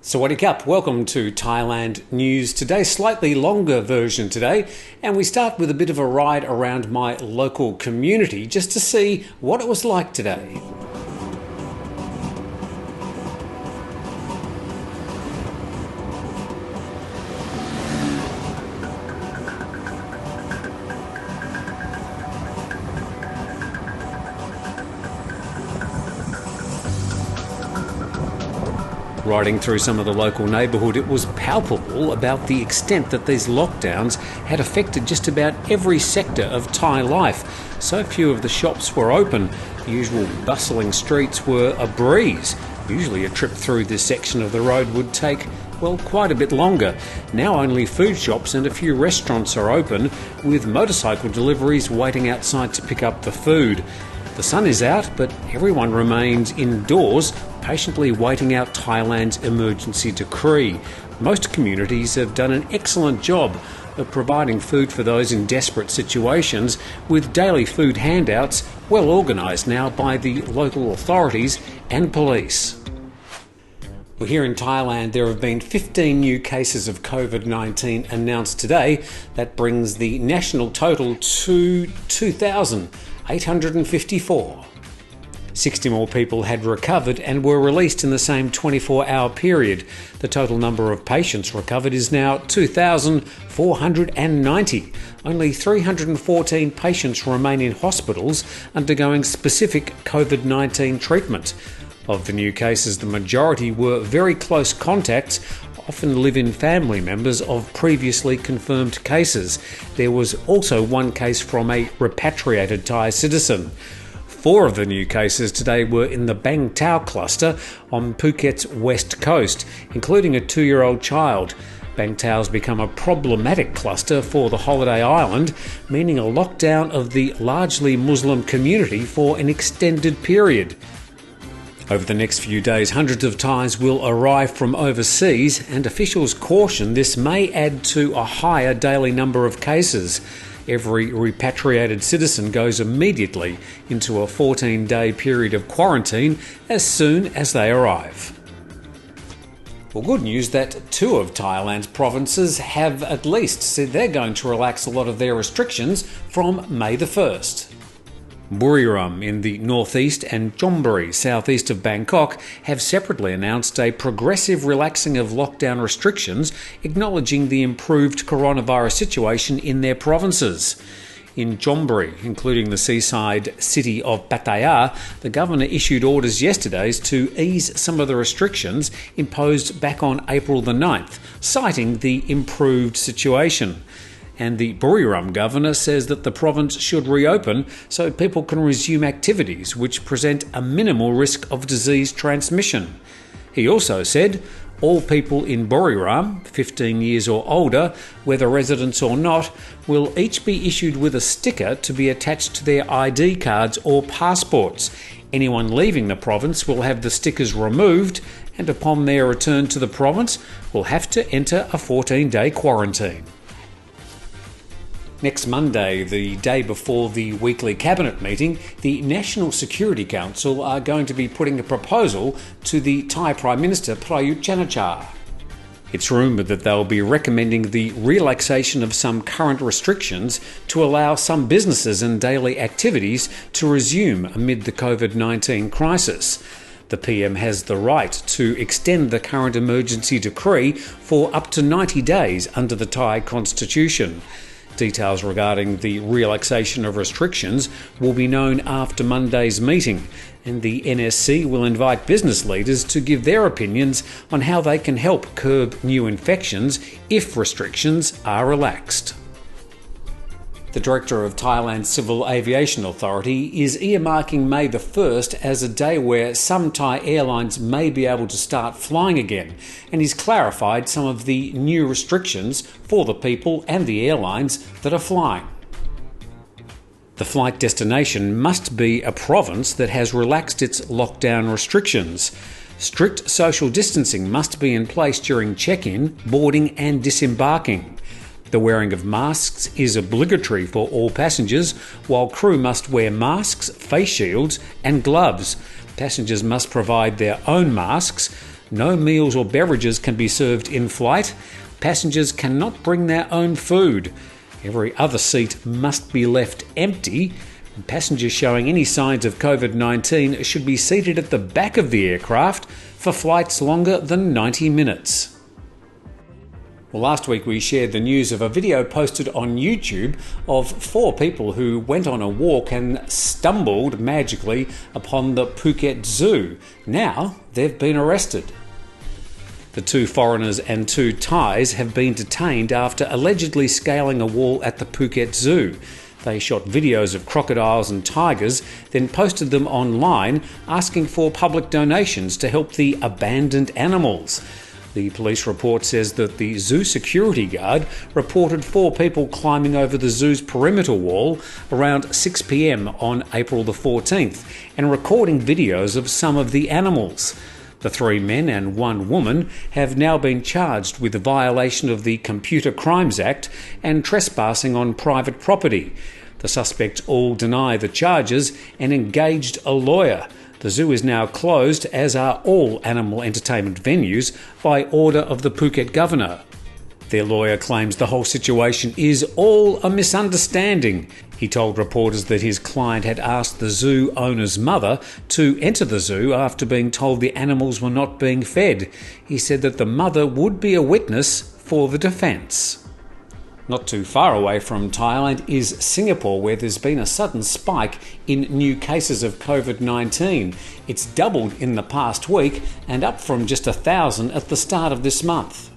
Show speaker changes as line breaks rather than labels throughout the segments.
Sawadee Cup, welcome to Thailand News. Today's slightly longer version today, and we start with a bit of a ride around my local community just to see what it was like today. Riding through some of the local neighbourhood, it was palpable about the extent that these lockdowns had affected just about every sector of Thai life. So few of the shops were open. The usual bustling streets were a breeze. Usually a trip through this section of the road would take, well, quite a bit longer. Now only food shops and a few restaurants are open, with motorcycle deliveries waiting outside to pick up the food. The sun is out, but everyone remains indoors, patiently waiting out Thailand's emergency decree. Most communities have done an excellent job of providing food for those in desperate situations, with daily food handouts well organised now by the local authorities and police. Well, here in Thailand, there have been 15 new cases of COVID-19 announced today. That brings the national total to 2,854. 60 more people had recovered and were released in the same 24-hour period. The total number of patients recovered is now 2,490. Only 314 patients remain in hospitals undergoing specific COVID-19 treatment. Of the new cases, the majority were very close contacts, often live-in family members of previously confirmed cases. There was also one case from a repatriated Thai citizen. 4 of the new cases today were in the Bang Tao cluster on Phuket's west coast, including a 2-year-old child. Bang Tao's become a problematic cluster for the holiday island, meaning a lockdown of the largely Muslim community for an extended period. Over the next few days, hundreds of Thais will arrive from overseas, and officials caution this may add to a higher daily number of cases. Every repatriated citizen goes immediately into a 14-day period of quarantine as soon as they arrive. Well, good news that 2 of Thailand's provinces have at least said they're going to relax a lot of their restrictions from May the 1st. Buriram in the northeast and Chonburi, southeast of Bangkok, have separately announced a progressive relaxing of lockdown restrictions, acknowledging the improved coronavirus situation in their provinces. In Chonburi, including the seaside city of Pattaya, the governor issued orders yesterday to ease some of the restrictions imposed back on April the 9th, citing the improved situation. And the Buriram governor says that the province should reopen so people can resume activities which present a minimal risk of disease transmission. He also said all people in Buriram, 15 years or older, whether residents or not, will each be issued with a sticker to be attached to their ID cards or passports. Anyone leaving the province will have the stickers removed, and upon their return to the province will have to enter a 14-day quarantine. Next Monday, the day before the weekly cabinet meeting, the National Security Council are going to be putting a proposal to the Thai Prime Minister Prayut Chan-o-cha. It's rumoured that they'll be recommending the relaxation of some current restrictions to allow some businesses and daily activities to resume amid the COVID-19 crisis. The PM has the right to extend the current emergency decree for up to 90 days under the Thai constitution. Details regarding the relaxation of restrictions will be known after Monday's meeting, and the NSC will invite business leaders to give their opinions on how they can help curb new infections if restrictions are relaxed. The Director of Thailand's Civil Aviation Authority is earmarking May the 1st as a day where some Thai airlines may be able to start flying again, and he's clarified some of the new restrictions for the people and the airlines that are flying. The flight destination must be a province that has relaxed its lockdown restrictions. Strict social distancing must be in place during check-in, boarding and disembarking. The wearing of masks is obligatory for all passengers, while crew must wear masks, face shields and gloves. Passengers must provide their own masks. no meals or beverages can be served in flight. Passengers cannot bring their own food. Every other seat must be left empty. Passengers showing any signs of COVID-19 should be seated at the back of the aircraft for flights longer than 90 minutes. Well, last week we shared the news of a video posted on YouTube of 4 people who went on a walk and stumbled magically upon the Phuket Zoo. Now they've been arrested. The 2 foreigners and 2 Thais have been detained after allegedly scaling a wall at the Phuket Zoo. They shot videos of crocodiles and tigers, then posted them online asking for public donations to help the abandoned animals. The police report says that the zoo security guard reported 4 people climbing over the zoo's perimeter wall around 6 p.m. on April the 14th and recording videos of some of the animals. The 3 men and 1 woman have now been charged with a violation of the Computer Crimes Act and trespassing on private property. The suspects all deny the charges and engaged a lawyer. The zoo is now closed, as are all animal entertainment venues, by order of the Phuket governor. Their lawyer claims the whole situation is all a misunderstanding. He told reporters that his client had asked the zoo owner's mother to enter the zoo after being told the animals were not being fed. He said that the mother would be a witness for the defence. Not too far away from Thailand is Singapore, where there's been a sudden spike in new cases of COVID-19. It's doubled in the past week and up from just 1,000 at the start of this month.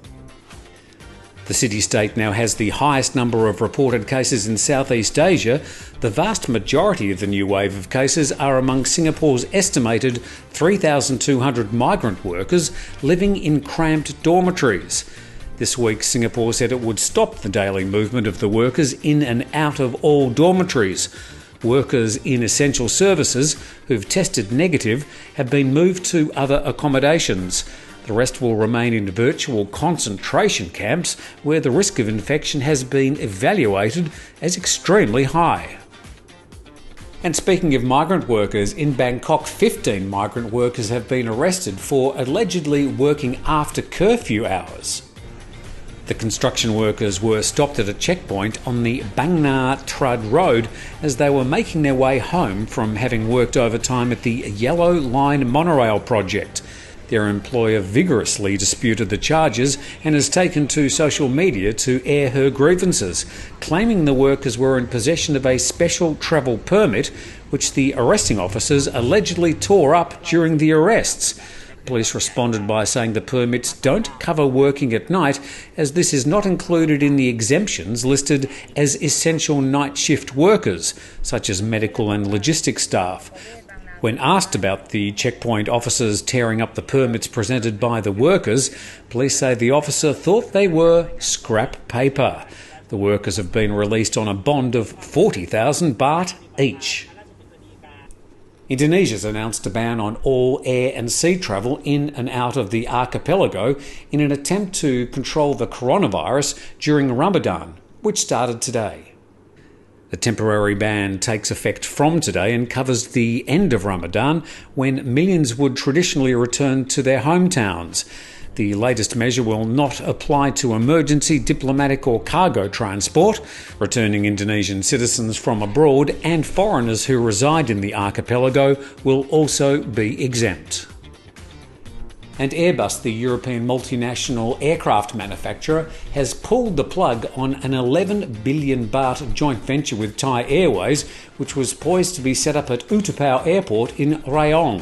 The city-state now has the highest number of reported cases in Southeast Asia. The vast majority of the new wave of cases are among Singapore's estimated 3,200 migrant workers living in cramped dormitories. This week, Singapore said it would stop the daily movement of the workers in and out of all dormitories. Workers in essential services who've tested negative have been moved to other accommodations. The rest will remain in virtual concentration camps where the risk of infection has been evaluated as extremely high. And speaking of migrant workers, in Bangkok, 15 migrant workers have been arrested for allegedly working after curfew hours. The construction workers were stopped at a checkpoint on the Bang Tao road as they were making their way home from having worked overtime at the Yellow Line monorail project. Their employer vigorously disputed the charges and has taken to social media to air her grievances, claiming the workers were in possession of a special travel permit, which the arresting officers allegedly tore up during the arrests. Police responded by saying the permits don't cover working at night, as this is not included in the exemptions listed as essential night shift workers, such as medical and logistics staff. When asked about the checkpoint officers tearing up the permits presented by the workers, police say the officer thought they were scrap paper. The workers have been released on a bond of 40,000 baht each. Indonesia's announced a ban on all air and sea travel in and out of the archipelago in an attempt to control the coronavirus during Ramadan, which started today. The temporary ban takes effect from today and covers the end of Ramadan, when millions would traditionally return to their hometowns. The latest measure will not apply to emergency, diplomatic or cargo transport. Returning Indonesian citizens from abroad and foreigners who reside in the archipelago will also be exempt. And Airbus, the European multinational aircraft manufacturer, has pulled the plug on an 11 billion baht joint venture with Thai Airways, which was poised to be set up at Utapao Airport in Rayong.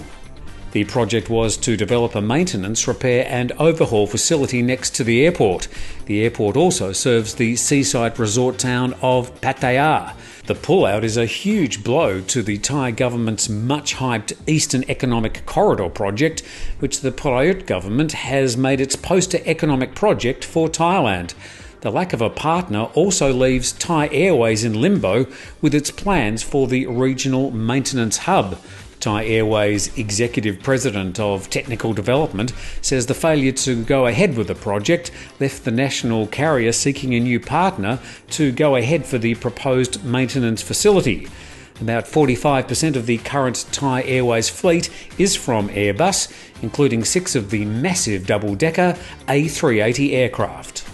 The project was to develop a maintenance, repair and overhaul facility next to the airport. The airport also serves the seaside resort town of Pattaya. The pullout is a huge blow to the Thai government's much-hyped Eastern Economic Corridor project, which the Prayut government has made its poster economic project for Thailand. The lack of a partner also leaves Thai Airways in limbo with its plans for the regional maintenance hub. Thai Airways Executive President of Technical Development says the failure to go ahead with the project left the national carrier seeking a new partner to go ahead for the proposed maintenance facility. About 45% of the current Thai Airways fleet is from Airbus, including 6 of the massive double-decker A380 aircraft.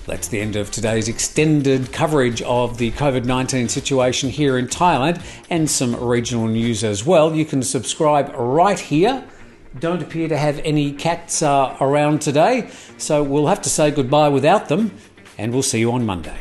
That's the end of today's extended coverage of the COVID-19 situation here in Thailand and some regional news as well. You can subscribe right here. Don't appear to have any cats around today, so we'll have to say goodbye without them, and we'll see you on Monday.